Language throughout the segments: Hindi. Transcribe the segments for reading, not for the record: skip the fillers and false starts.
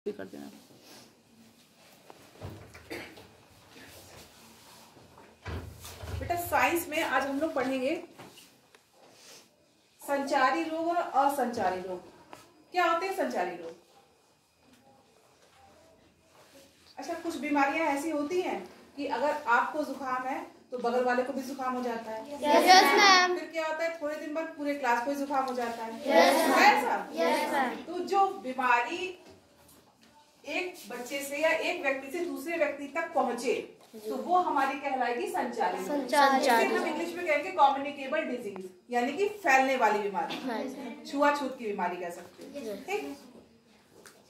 कर देना। बेटा साइंस में आज हम लोग पढ़ेंगे संचारी रोग और असंचारी रोग। क्या होते हैं संचारी रोग? अच्छा, कुछ बीमारियां ऐसी होती हैं कि अगर आपको जुकाम है तो बगल वाले को भी जुकाम हो जाता है। Yes ma'am. फिर क्या होता है, थोड़े दिन बाद पूरे क्लास को ही जुकाम हो जाता है। Yes ma'am. तो जो बीमारी एक बच्चे से या एक व्यक्ति से दूसरे व्यक्ति तक पहुंचे तो वो हमारी कहलाएगी संचारी। हम इंग्लिश में कहेंगे कम्युनिकेबल डिजीज, यानी कि फैलने वाली बीमारी, छुआछूत की बीमारी कह सकते हैं। ठीक।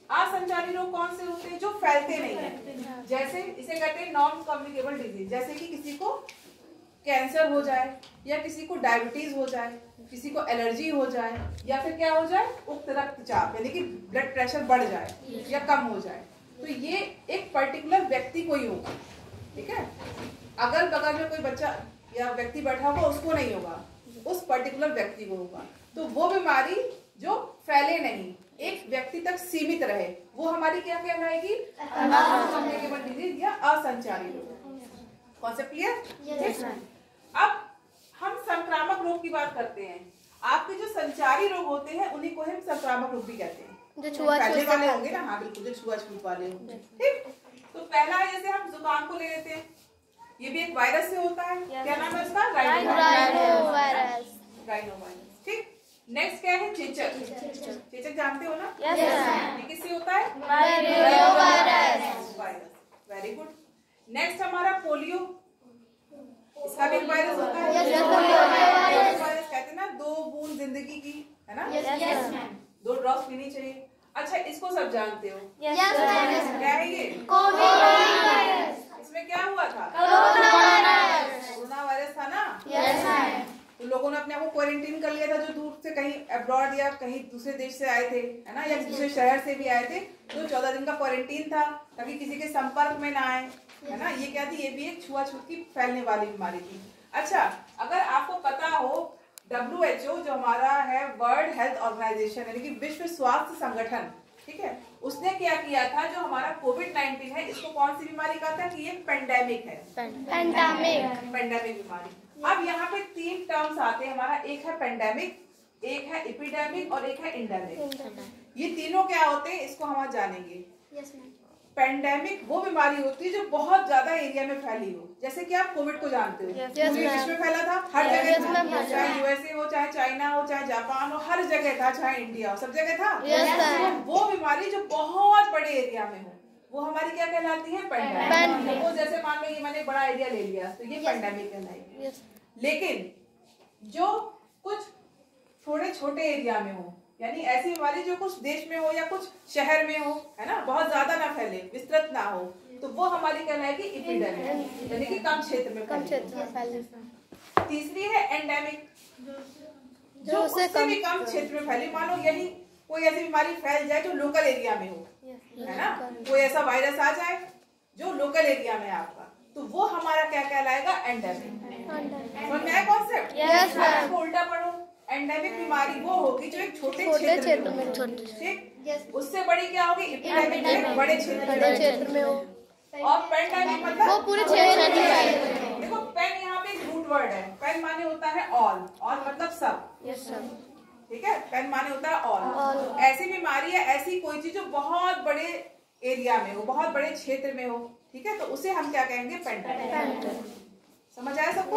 असंचारी रोग कौन से होते हैं? जो फैलते नहीं है। जैसे इसे कहते हैं नॉन कम्युनिकेबल डिजीज। जैसे कि किसी को कैंसर हो जाए, या किसी को डायबिटीज हो जाए, किसी को एलर्जी हो जाए, या फिर क्या हो जाए, उच्च रक्तचाप यानी कि ब्लड प्रेशर बढ़ जाए या कम हो जाए, तो ये एक पर्टिकुलर व्यक्ति को ही होगा। ठीक है, अगल बगल में कोई बच्चा या व्यक्ति बैठा होगा उसको नहीं होगा, उस पर्टिकुलर व्यक्ति को होगा। तो वो बीमारी जो फैले नहीं, एक व्यक्ति तक सीमित रहे, वो हमारी क्या कहलाएगी? कम्युनिकेबल डिजीज या असंचारी रोग। Concept clear? अब हम संक्रामक रोग की बात करते हैं। आपके जो संचारी रोग होते हैं उन्हीं को हम संक्रामक रोग भी कहते हैं, जो छुआछूत वाले होंगे ना। हाँ बिल्कुल, जो छुआछूत वाले होंगे। ठीक। तो पहला है, जैसे हम जुकाम को ले लेते हैं, ये भी एक वायरस से होता है। क्या नाम है उसका? Rhino virus. ठीक। नेक्स्ट क्या है? चेचक। चेचक जानते हो ना? ये किससे होता है? वायरस। Very good. नेक्स्ट हमारा पोलियो, इसका भी एक वायरस होता है। वायरस कहते हैं ना, 2 बूंद जिंदगी की, है ना? 2 ड्रॉप्स पीनी चाहिए। अच्छा, इसको सब जानते हो? क्या है ये? इसमें क्या हुआ था? कोरोना वायरस था ना। तो लोगों ने अपने आप को क्वारंटीन कर लिया था, जो दूर से कहीं अब्रॉड या कहीं दूसरे देश से आए थे, है ना, या दूसरे शहर से भी आए थे। तो 14 दिन का क्वारंटीन था ताकि किसी के संपर्क में ना आए, है ना। ये क्या थी? ये भी एक छुआछूत की फैलने वाली बीमारी थी। अच्छा, अगर आपको पता हो, WHO जो हमारा है वर्ल्ड हेल्थ ऑर्गेनाइजेशन यानी कि विश्व स्वास्थ्य संगठन, ठीक है, उसने क्या किया था, जो हमारा कोविड-19 है, इसको कौन सी बीमारी कहा था कि ये पेंडेमिक है। पेंडेमिक बीमारी। अब यहाँ पे 3 टर्म्स आते हैं हमारा, एक है पेंडेमिक, एक है एपिडेमिक और एक है इंडेमिक। ये तीनों क्या होते हैं इसको हम आज जानेंगे। पेंडेमिक वो बीमारी होती है जो बहुत ज्यादा एरिया में फैली हो, जैसे कि आप कोविड को जानते हो, पूरे विश्व में फैला था, हर जगह था, चाहे यूएसए हो, चाहे चाइना हो, चाहे जापान हो, हर जगह था, चाहे इंडिया हो, सब जगह था। तो वो बीमारी जो बहुत बड़े एरिया में हो, वो हमारी क्या कहलाती है? पेंडेमिक। वो जैसे मान लो ये मैंने बड़ा एरिया ले लिया तो ये पेंडेमिक कहलाएगी। लेकिन जो कुछ थोड़े छोटे एरिया में हो, यानी ऐसी बीमारी जो कुछ देश में हो या कुछ शहर में हो, है ना, बहुत ज्यादा ना फैले, विस्तृत ना हो, तो वो हमारी कहलाएगी एपिडेमिक, यानी कि कम क्षेत्र में फैले। तीसरी है एंडेमिक, जो उससे भी कम क्षेत्र में फैले। मान लो यही कोई ऐसी बीमारी फैल जाए जो लोकल एरिया में हो, है ना, कोई ऐसा वायरस आ जाए जो लोकल एरिया में है आपका, तो वो हमारा क्या कहलाएगा? एंडेमिक। समझ में आया कॉन्सेप्ट? इसको उल्टा पढ़ो, एंडेमिक बीमारी वो होगी जो एक छोटे क्षेत्र में, ठीक, उससे बड़ी क्या होगी? एपिडेमिक, बड़े क्षेत्र में हो। और पेंडेमिक मतलब वो पूरे क्षेत्र में। देखो पेन यहाँ पे एक रूट वर्ड है, पेन माने होता है ऑल मतलब सब। ठीक है, पेन माने होता है ऑल। तो ऐसी बीमारी है, ऐसी कोई चीज जो बहुत बड़े एरिया में हो, बहुत बड़े क्षेत्र में हो, ठीक है, तो उसे हम क्या कहेंगे? पेंडेमिक। समझ आया सबको?